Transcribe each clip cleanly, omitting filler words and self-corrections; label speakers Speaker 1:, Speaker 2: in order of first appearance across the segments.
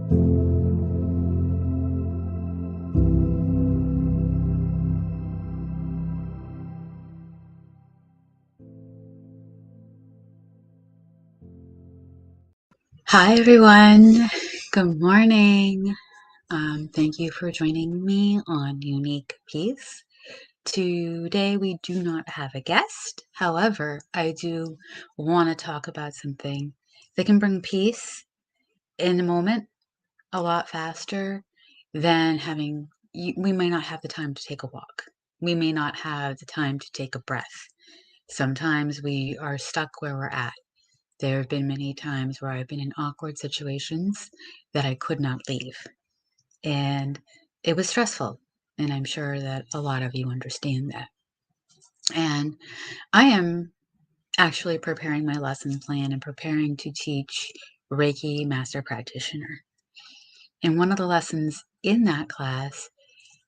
Speaker 1: Hi, everyone. Good morning. Thank you for joining me on Unique Peace. Today, we do not have a guest. However, I do want to talk about something that can bring peace in the moment a lot faster than we may not have the time to take a walk. We may not have the time to take a breath. Sometimes we are stuck where we're at. There have been many times where I've been in awkward situations that I could not leave, and it was stressful, and I'm sure that a lot of you understand that. And I am actually preparing my lesson plan and preparing to teach Reiki Master Practitioner. And one of the lessons in that class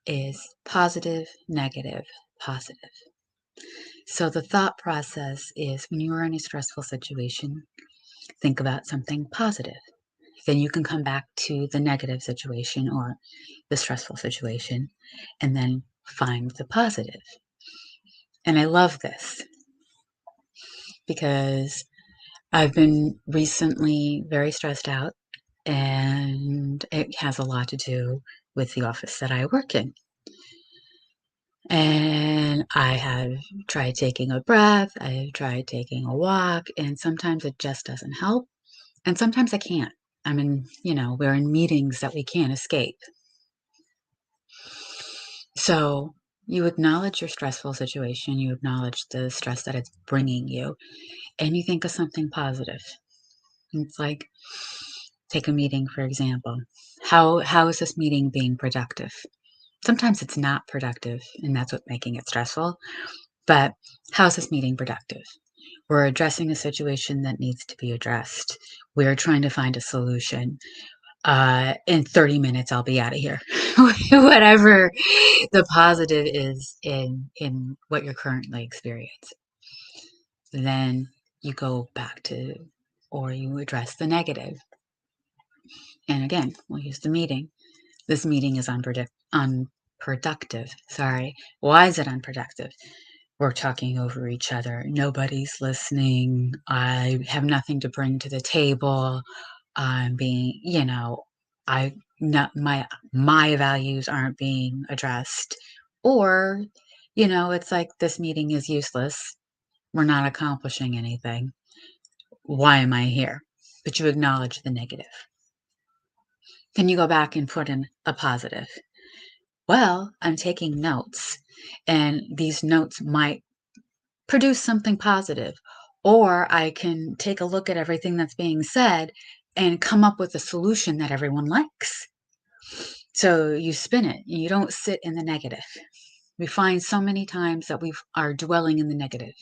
Speaker 1: is positive, negative, positive. So the thought process is when you are in a stressful situation, think about something positive. Then you can come back to the negative situation or the stressful situation and then find the positive. And I love this because I've been recently very stressed out, and it has a lot to do with the office that I work in. And I have tried taking a breath, I have tried taking a walk, and sometimes it just doesn't help. And sometimes I can't. We're in meetings that we can't escape. So you acknowledge your stressful situation, you acknowledge the stress that it's bringing you, and you think of something positive. It's like, take a meeting, for example. How is this meeting being productive? Sometimes it's not productive, and that's what's making it stressful. But how's this meeting productive? We're addressing a situation that needs to be addressed. We're trying to find a solution. In 30 minutes, I'll be out of here. Whatever the positive is in what you're currently experiencing. Then you go back to, or you address the negative. And again, we'll use the meeting. This meeting is unproductive. Sorry. Why is it unproductive? We're talking over each other. Nobody's listening. I have nothing to bring to the table. I'm being, I not my values aren't being addressed. Or, it's like this meeting is useless. We're not accomplishing anything. Why am I here? But you acknowledge the negative. Then you go back and put in a positive. Well, I'm taking notes, and these notes might produce something positive. Or I can take a look at everything that's being said and come up with a solution that everyone likes. So you spin it. You don't sit in the negative. We find so many times that we are dwelling in the negative,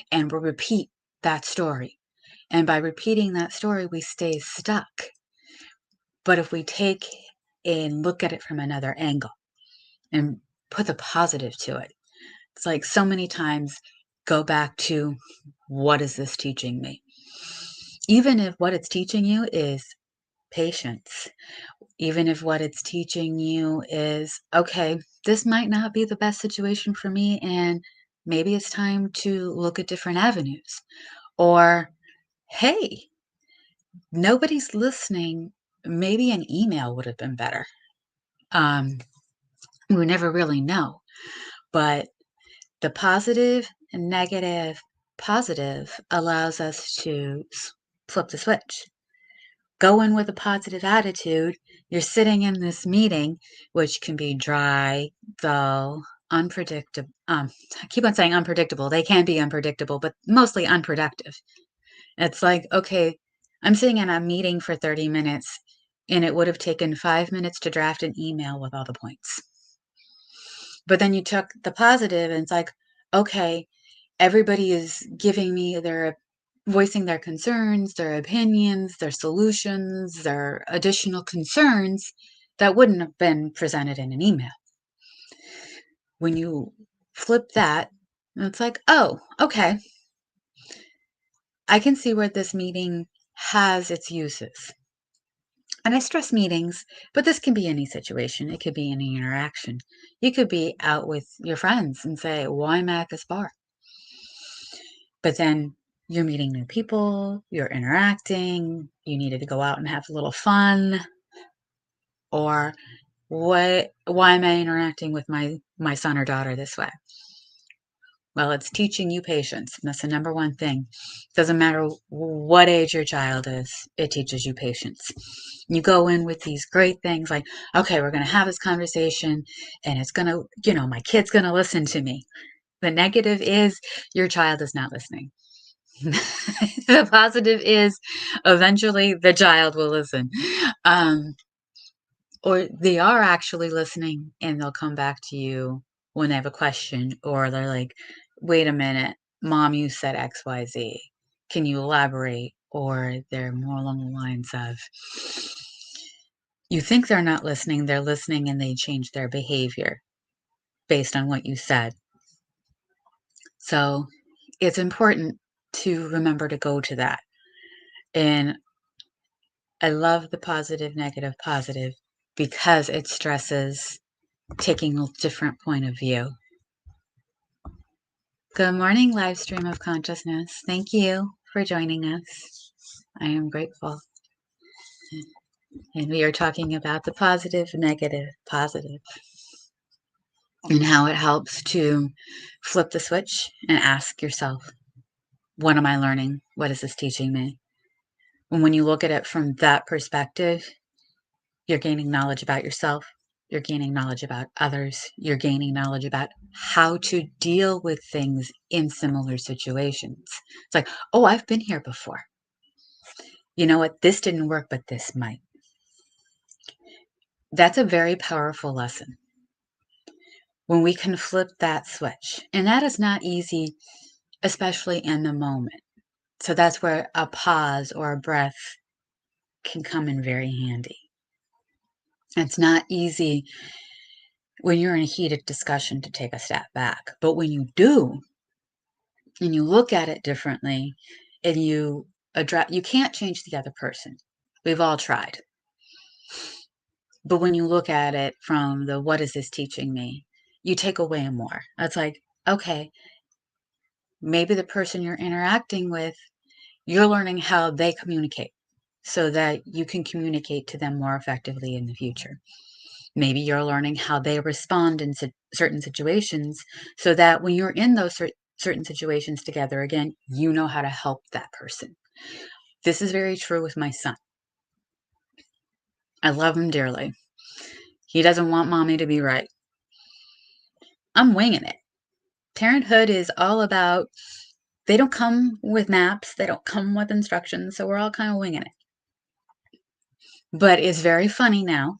Speaker 1: and we'll repeat that story. And by repeating that story, we stay stuck. But if we take and look at it from another angle and put the positive to it, it's like so many times go back to, what is this teaching me? Even if what it's teaching you is patience, even if what it's teaching you is, okay, this might not be the best situation for me, and maybe it's time to look at different avenues. Or, hey, nobody's listening. Maybe an email would have been better. Um, we never really know. But the positive and negative, positive allows us to flip the switch. Go in with a positive attitude. You're sitting in this meeting, which can be dry, dull, unpredictable. I keep on saying unpredictable. They can be unpredictable, but mostly unproductive. It's like, okay, I'm sitting in a meeting for 30 minutes, and it would have taken 5 minutes to draft an email with all the points. But then you took the positive, and it's like, okay, everybody is giving me their voicing their concerns, their opinions, their solutions, their additional concerns that wouldn't have been presented in an email. When you flip that, it's like, oh, okay, I can see where this meeting has its uses. And I stress meetings, but this can be any situation. It could be any interaction. You could be out with your friends and say, why am I at this bar? But then you're meeting new people, you're interacting, you needed to go out and have a little fun, or why am I interacting with my son or daughter this way? Well, it's teaching you patience. And that's the number one thing. Doesn't matter what age your child is, it teaches you patience. You go in with these great things like, okay, we're going to have this conversation and it's going to, my kid's going to listen to me. The negative is your child is not listening. The positive is eventually the child will listen. Um, or they are actually listening and they'll come back to you when they have a question, or they're like, wait a minute, mom, you said XYZ. Can you elaborate? Or they're more along the lines of, you think they're listening and they change their behavior based on what you said. So it's important to remember to go to that. And I love the positive, negative, positive because it stresses taking a different point of view. Good morning, live stream of consciousness. Thank you for joining us. I am grateful. And we are talking about the positive, negative, positive, and how it helps to flip the switch and ask yourself, what am I learning? What is this teaching me? And when you look at it from that perspective, you're gaining knowledge about yourself. You're gaining knowledge about others. You're gaining knowledge about how to deal with things in similar situations. It's like, oh, I've been here before. You know what? This didn't work, but this might. That's a very powerful lesson when we can flip that switch. And that is not easy, especially in the moment. So that's where a pause or a breath can come in very handy. It's not easy when you're in a heated discussion to take a step back. But when you do, and you look at it differently, and you address, you can't change the other person. We've all tried. But when you look at it from the what is this teaching me, you take away more. It's like, okay, maybe the person you're interacting with, you're learning how they communicate so that you can communicate to them more effectively in the future. Maybe you're learning how they respond in certain situations so that when you're in those certain situations together again, you know how to help that person. This is very true with my son. I love him dearly. He doesn't want mommy to be right. I'm winging it. Parenthood is all about, they don't come with maps, they don't come with instructions, so we're all kind of winging it. But it's very funny now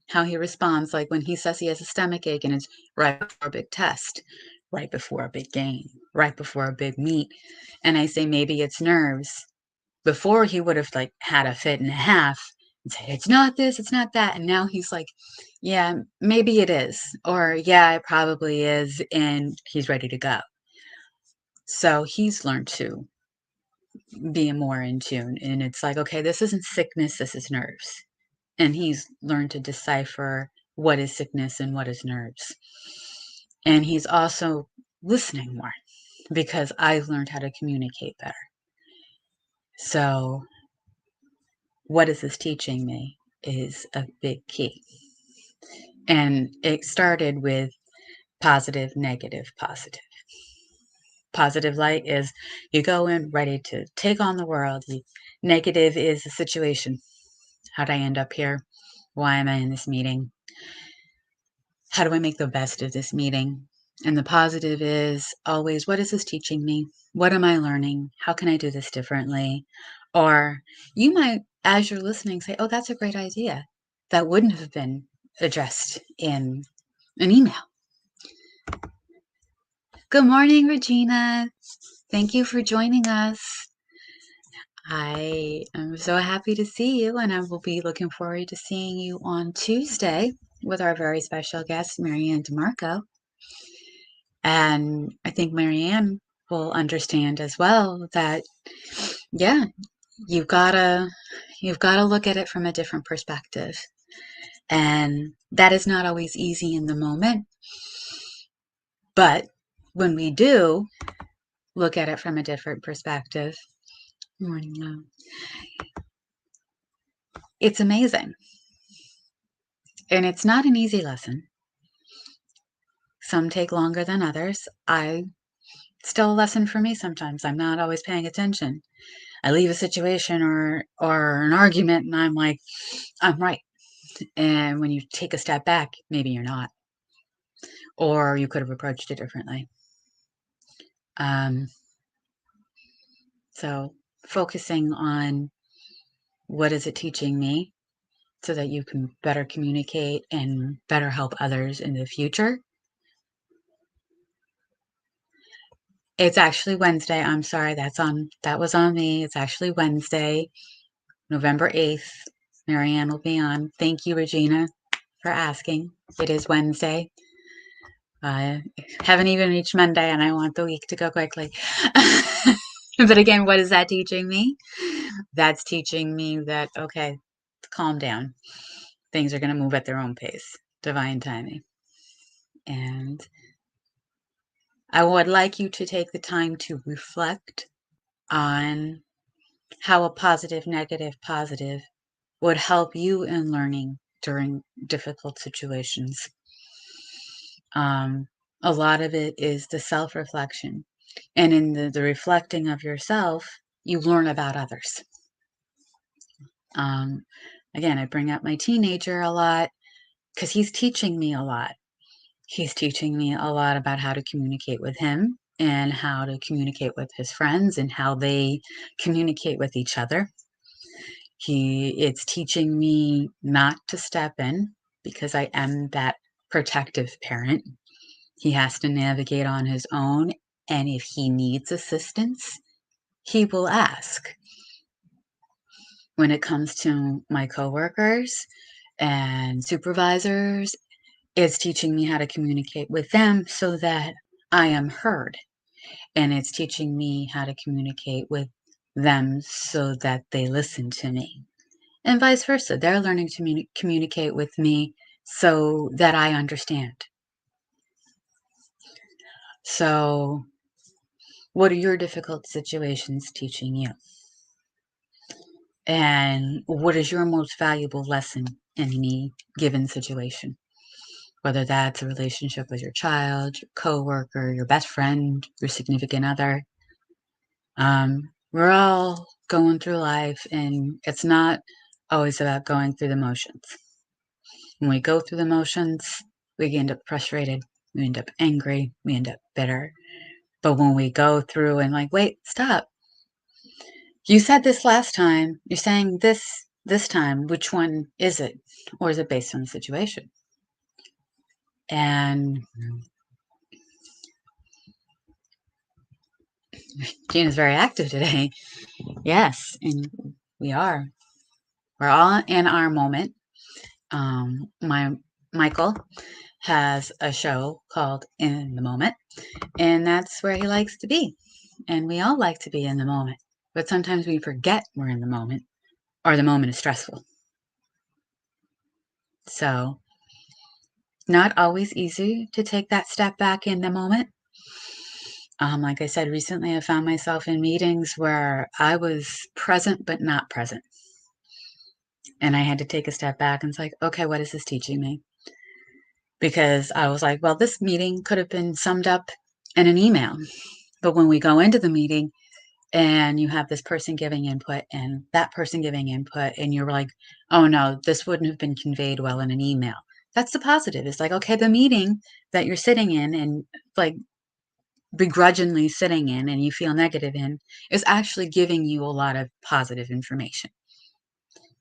Speaker 1: how he responds, like when he says he has a stomach ache and it's right before a big test, right before a big game, right before a big meet. And I say, maybe it's nerves. Before he would have like had a fit and a half and say, it's not this, it's not that. And now he's like, yeah, maybe it is. Or yeah, it probably is. And he's ready to go. So he's learned to be more in tune. And it's like, okay, this isn't sickness, this is nerves. And he's learned to decipher what is sickness and what is nerves. And he's also listening more because I've learned how to communicate better. So, what is this teaching me is a big key. And it started with positive, negative, positive. Positive light is you go in ready to take on the world. Negative is the situation. How'd I end up here? Why am I in this meeting? How do I make the best of this meeting? And the positive is always, what is this teaching me? What am I learning? How can I do this differently? Or you might, as you're listening, say, oh, that's a great idea. That wouldn't have been addressed in an email. Good morning, Regina. Thank you for joining us. I am so happy to see you, and I will be looking forward to seeing you on Tuesday with our very special guest, Marianne DeMarco. And I think Marianne will understand as well that, yeah, you've gotta You've got to look at it from a different perspective. And that is not always easy in the moment. But when we do look at it from a different perspective, morning love, it's amazing. And it's not an easy lesson. Some take longer than others. Still a lesson for me sometimes. I'm not always paying attention. I leave a situation or an argument and I'm like, I'm right. And when you take a step back, maybe you're not. Or you could have approached it differently. So focusing on what is it teaching me so that you can better communicate and better help others in the future. It's actually Wednesday. I'm sorry, that was on me. It's actually Wednesday, November 8th. Marianne will be on. Thank you, Regina, for asking. It is Wednesday. I haven't even reached Monday and I want the week to go quickly. But again, what is that teaching me? That's teaching me that, okay, calm down. Things are going to move at their own pace. Divine timing. And I would like you to take the time to reflect on how a positive, negative, positive would help you in learning during difficult situations. A lot of it is the self-reflection. And in the reflecting of yourself, you learn about others. Again, I bring up my teenager a lot because he's teaching me a lot. He's teaching me a lot about how to communicate with him and how to communicate with his friends and how they communicate with each other. It's teaching me not to step in because I am that protective parent. He has to navigate on his own, and if he needs assistance, he will ask. When it comes to my coworkers and supervisors, it's teaching me how to communicate with them so that I am heard. And it's teaching me how to communicate with them so that they listen to me. And vice versa. They're learning to communicate with me so that I understand. So, what are your difficult situations teaching you? And what is your most valuable lesson in any given situation? Whether that's a relationship with your child, your coworker, your best friend, your significant other. We're all going through life, and it's not always about going through the motions. When we go through the motions, we end up frustrated, we end up angry, we end up bitter. But when we go through and like, wait, stop. You said this last time, you're saying this time, which one is it? Or is it based on the situation? And Gina's very active today. Yes, and we are. We're all in our moment. Michael has a show called In the Moment, and that's where he likes to be. And we all like to be in the moment, but sometimes we forget we're in the moment, or the moment is stressful. So, not always easy to take that step back in the moment. Like I said, recently I found myself in meetings where I was present but not present. And I had to take a step back and it's like, okay, what is this teaching me? Because I was like, well, this meeting could have been summed up in an email. But when we go into the meeting and you have this person giving input and that person giving input, and you're like, oh no, this wouldn't have been conveyed well in an email. That's the positive. It's like, okay, the meeting that you're sitting in and like begrudgingly sitting in and you feel negative in is actually giving you a lot of positive information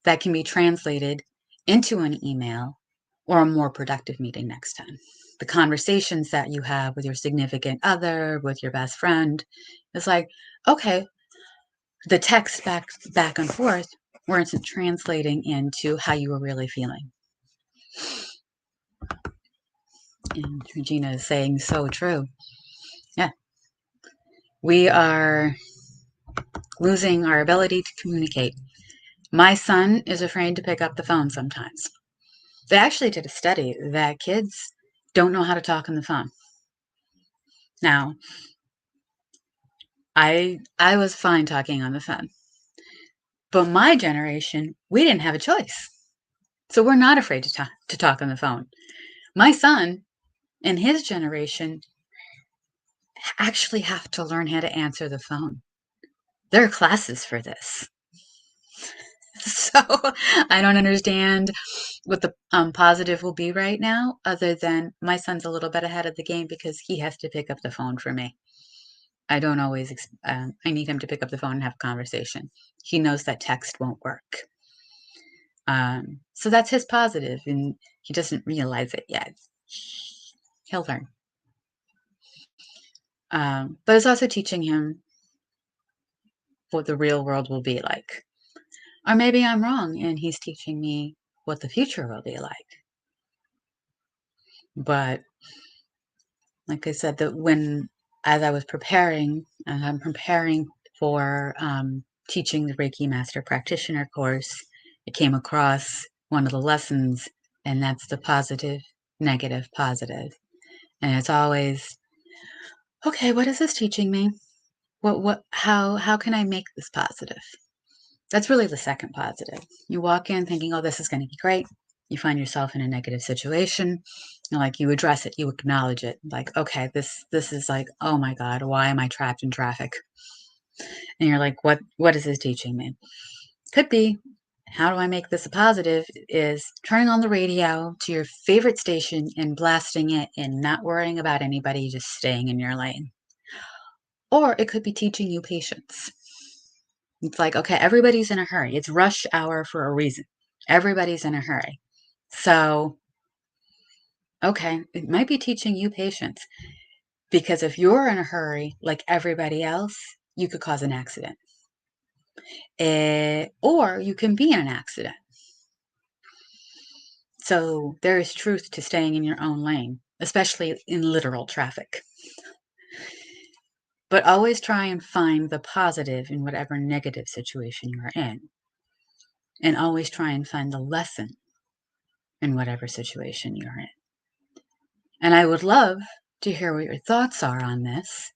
Speaker 1: that can be translated into an email or a more productive meeting next time. The conversations that you have with your significant other, with your best friend, it's like, okay, the text back and forth weren't translating into how you were really feeling. And Regina is saying so true. Yeah. We are losing our ability to communicate. My son is afraid to pick up the phone sometimes. They actually did a study that kids don't know how to talk on the phone. Now, I was fine talking on the phone, but my generation, we didn't have a choice. So we're not afraid to talk on the phone. My son and his generation actually have to learn how to answer the phone. There are classes for this. So I don't understand what the positive will be right now, other than my son's a little bit ahead of the game because he has to pick up the phone for me. I don't always, I need him to pick up the phone and have a conversation. He knows that text won't work. So that's his positive, and he doesn't realize it yet. He'll learn. But it's also teaching him what the real world will be like. Or maybe I'm wrong and he's teaching me what the future will be like. But like I said, that as I was preparing, and I'm preparing for teaching the Reiki Master Practitioner course, I came across one of the lessons, and that's the positive, negative, positive. And it's always, okay, what is this teaching me? How can I make this positive? That's really the second positive. You walk in thinking, oh, this is going to be great. You find yourself in a negative situation. And like you address it, you acknowledge it. Like, okay, this is like, oh my God, why am I trapped in traffic? And you're like, what is this teaching me? Could be, how do I make this a positive? Is turning on the radio to your favorite station and blasting it and not worrying about anybody, just staying in your lane. Or it could be teaching you patience. It's like, okay, everybody's in a hurry. It's rush hour for a reason. Everybody's in a hurry. So, okay, it might be teaching you patience because if you're in a hurry like everybody else, you could cause an accident. Or you can be in an accident. So, there is truth to staying in your own lane, especially in literal traffic. But always try and find the positive in whatever negative situation you're in. And always try and find the lesson in whatever situation you're in. And I would love to hear what your thoughts are on this.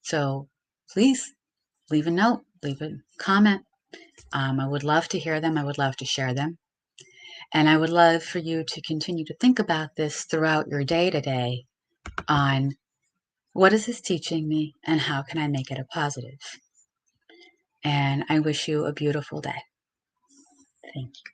Speaker 1: So please leave a note, leave a comment. I would love to hear them. I would love to share them. And I would love for you to continue to think about this throughout your day to day on what is this teaching me and how can I make it a positive? And I wish you a beautiful day. Thank you.